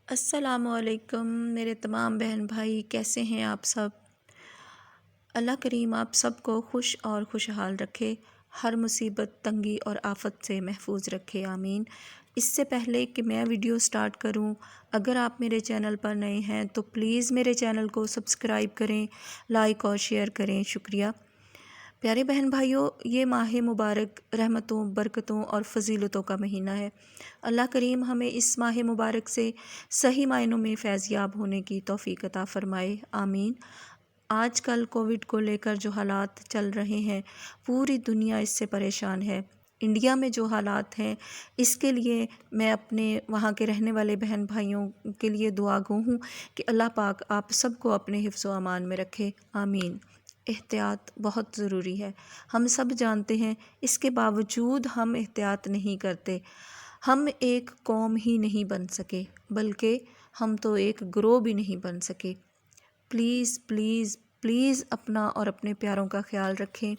السلام علیکم میرے تمام بہن بھائی، کیسے ہیں آپ سب؟ اللہ کریم آپ سب کو خوش اور خوشحال رکھے، ہر مصیبت، تنگی اور آفت سے محفوظ رکھے، آمین۔ اس سے پہلے کہ میں ویڈیو سٹارٹ کروں، اگر آپ میرے چینل پر نئے ہیں تو پلیز میرے چینل کو سبسکرائب کریں، لائک اور شیئر کریں، شکریہ۔ پیارے بہن بھائیوں، یہ ماہ مبارک رحمتوں، برکتوں اور فضیلتوں کا مہینہ ہے۔ اللہ کریم ہمیں اس ماہ مبارک سے صحیح معنوں میں فیض یاب ہونے کی توفیق عطا فرمائے، آمین۔ آج کل کووڈ کو لے کر جو حالات چل رہے ہیں، پوری دنیا اس سے پریشان ہے۔ انڈیا میں جو حالات ہیں، اس کے لیے میں اپنے وہاں کے رہنے والے بہن بھائیوں کے لیے دعا گو ہوں کہ اللہ پاک آپ سب کو اپنے حفظ و امان میں رکھے، آمین۔ احتیاط بہت ضروری ہے، ہم سب جانتے ہیں، اس کے باوجود ہم احتیاط نہیں کرتے۔ ہم ایک قوم ہی نہیں بن سکے، بلکہ ہم تو ایک گروہ بھی نہیں بن سکے۔ پلیز پلیز پلیز اپنا اور اپنے پیاروں کا خیال رکھیں۔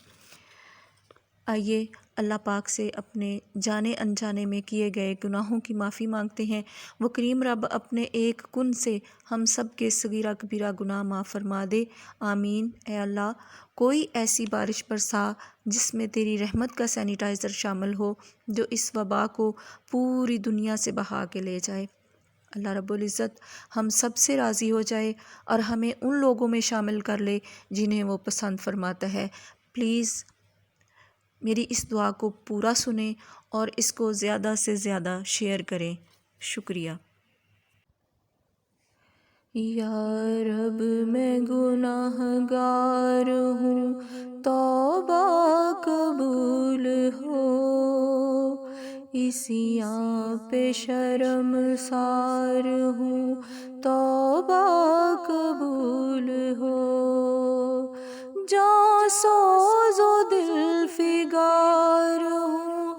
آئیے اللہ پاک سے اپنے جانے انجانے میں کیے گئے گناہوں کی معافی مانگتے ہیں۔ وہ کریم رب اپنے ایک کن سے ہم سب کے صغیرہ کبیرہ گناہ معاف فرما دے، آمین۔ اے اللہ، کوئی ایسی بارش برسا جس میں تیری رحمت کا سینیٹائزر شامل ہو، جو اس وبا کو پوری دنیا سے بہا کے لے جائے۔ اللہ رب العزت ہم سب سے راضی ہو جائے اور ہمیں ان لوگوں میں شامل کر لے جنہیں وہ پسند فرماتا ہے۔ پلیز میری اس دعا کو پورا سنیں اور اس کو زیادہ سے زیادہ شیئر کریں، شکریہ۔ یا رب میں گناہ گار ہوں، توبہ قبول ہو، عصیاں پہ شرمسار ہوں، توبہ قبول ہو، جاں سوز و دل فگار ہوں،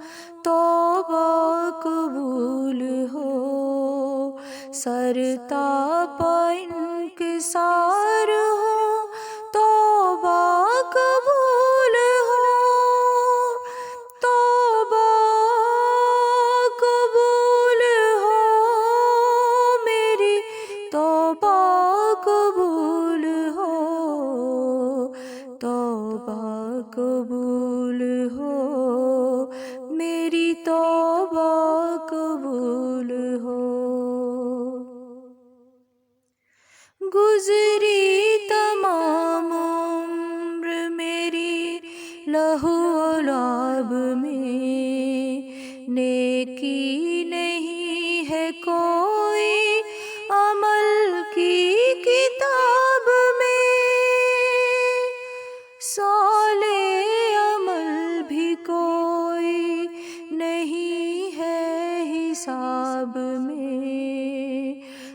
توبہ قبول ہو، سر تاپا انکسار ہوں، توبہ قبول ہو، توبہ قبول ہو، میری توبہ قبول ہو، توبہ قبول ہو، میری توبہ قبول ہو۔ گزری تمام عمر میری لہو و لعاب میں، نیکی نہیں ہے کوئی عمل کی کتاب میں، صالح عمل بھی کوئی نہیں ہے حساب میں،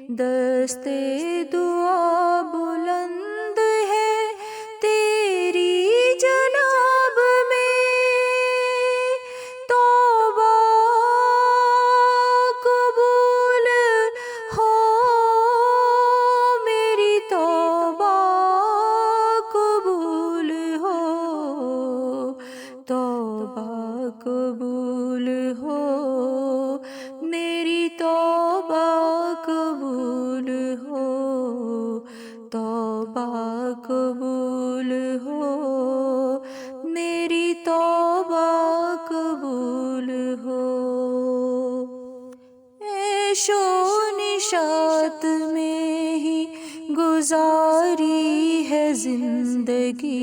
دستے دعا بلند ہے تیری جناب میں، توبہ قبول ہو، میری توبہ قبول ہو، توبہ قبول ہو، میری توبہ قبول ہو، توبہ قبول ہو، میری توبہ قبول ہو۔ عیش و نشاط میں ہی گزاری ہے زندگی،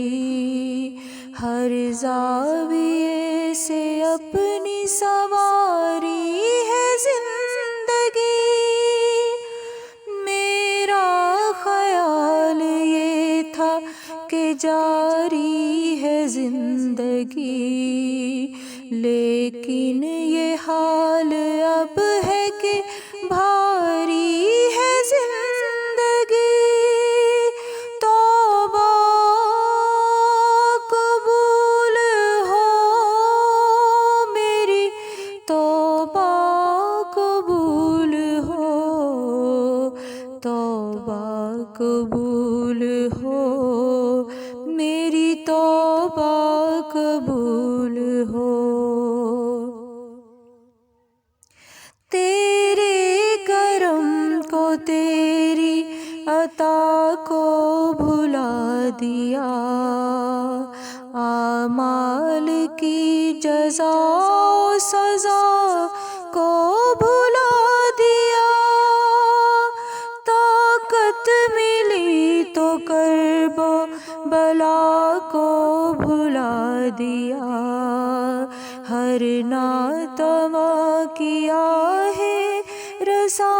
ہر زاویے سے اپنی سواری ہے زندگی، میرا خیال یہ تھا کہ جاری ہے زندگی، لیکن یہ حال اب ہے کہ بھاری ہے زندگی، توبہ قبول ہو، میری توبہ قبول ہو، توبہ قبول ہو، میری توبہ قبول ہو۔ تیرے کرم کو تیری عطا کو بھلا دیا، اعمال کی جزا و سزا کو بھلا دیا، طاقت ملی تو کرب و بلا کو بھلا دیا، ہر ناتواں کی آہ رسا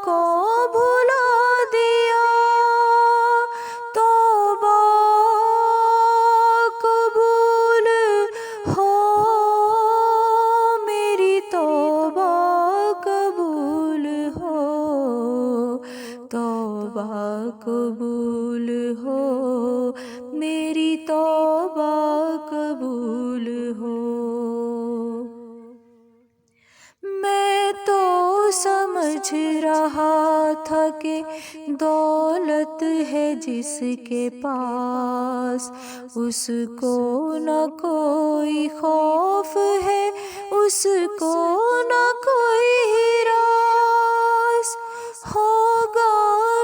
کو بھلا دیا، توبہ قبول ہو میری، توبہ قبول ہو، توبہ قبول ہو میری، توبہ قبول ہو۔ میں تو سمجھ رہا تھا کہ دولت ہے جس کے پاس، اس کو نہ کوئی خوف ہے، اس کو نہ کوئی ہراس، ہوگا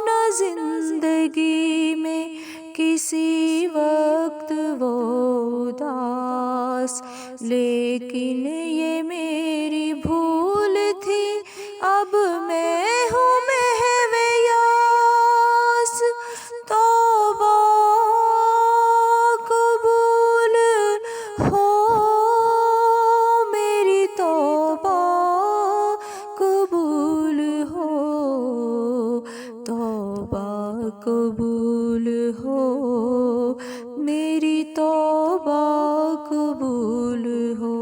نہ زندگی میں کسی وقت وہ اداس، لیکن یہ میری بھول تھی، اب میں ہوں محو یاس، توبہ قبول ہو میری، توبہ قبول ہو، توبہ قبول ہو میری، توبہ قبول ہو۔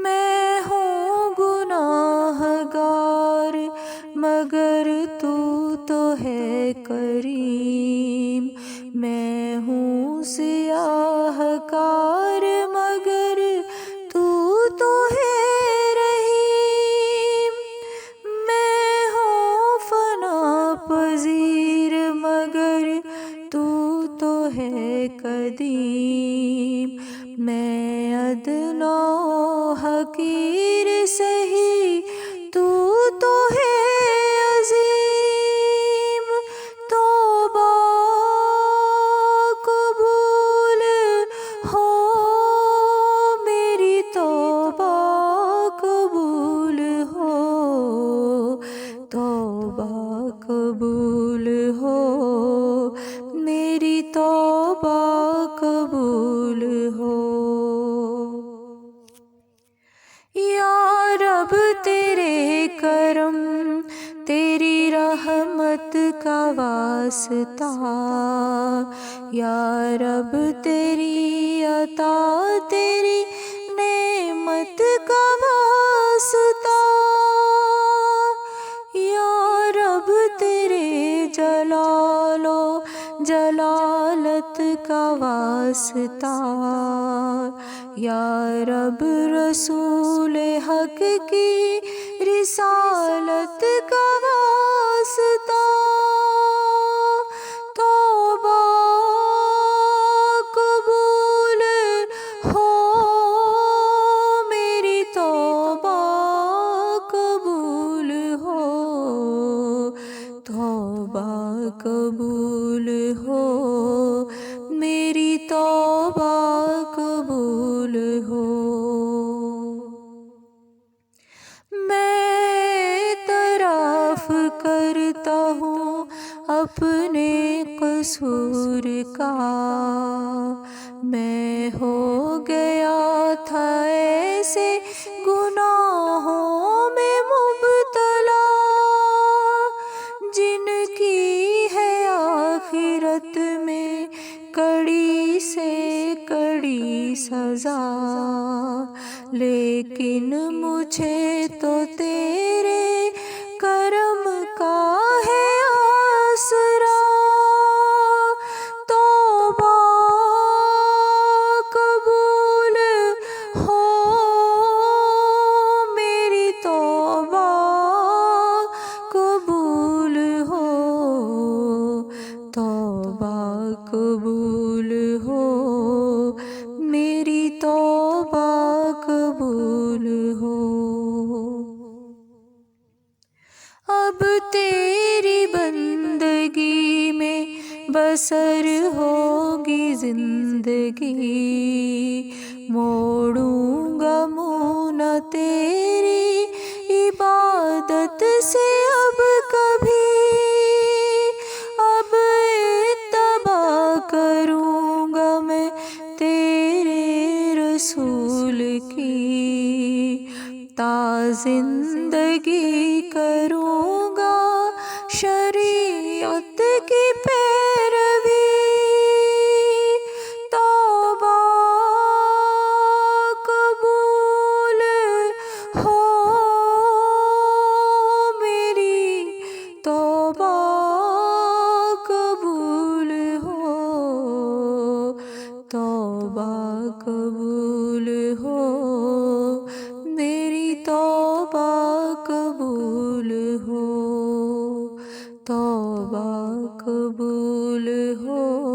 میں ہوں گناہ گار مگر تو ہے کریم، میں ہوں سیاہ کار مگر تو ہے رحیم، میں ہوں فنا پذیر مگر تو ہے قدیم، میں ادنیٰ و حقیر سہی تو ہے عظیم، توبہ قبول ہو میری، توبہ قبول ہو، توبہ قبول ہو میری، توبہ قبول ہو۔ یا رب تیرے کرم تیری رحمت کا واسطہ، یا رب تیری عطا تیری نعمت کا واسطہ، یا رب تیرے جلال و جلالت کا واسطہ، یا رب رسول حق کی رسالت کا واسطہ، توبہ قبول ہو میری، توبہ قبول ہو، توبہ قبول ہو میری، توبہ قبول ہو۔ میں اعتراف کرتا ہوں اپنے قصور کا، میں ہو گیا تھا ایسے گناہوں میں مبتلا، جن کی ہے آخرت میں کڑی سے کڑی سزا، لیکن مجھے تو تیرے کرم کا ہے آسرا، توبہ قبول ہو میری، توبہ قبول ہو، توبہ قبول ہو میری، توبہ قبول ہو۔ بسر ہوگی زندگی، موڑوں گا منہ نہ تیری عبادت سے اب کبھی، اب اتباع کروں گا میں تیرے رسول کی، تا زندگی کروں گا شریعت کی پیروی۔ توبہ قبول ہو میری، توبہ قبول ہو، توبہ قبول ہو میری، توبہ قبول ہو، توبہ قبول ہو۔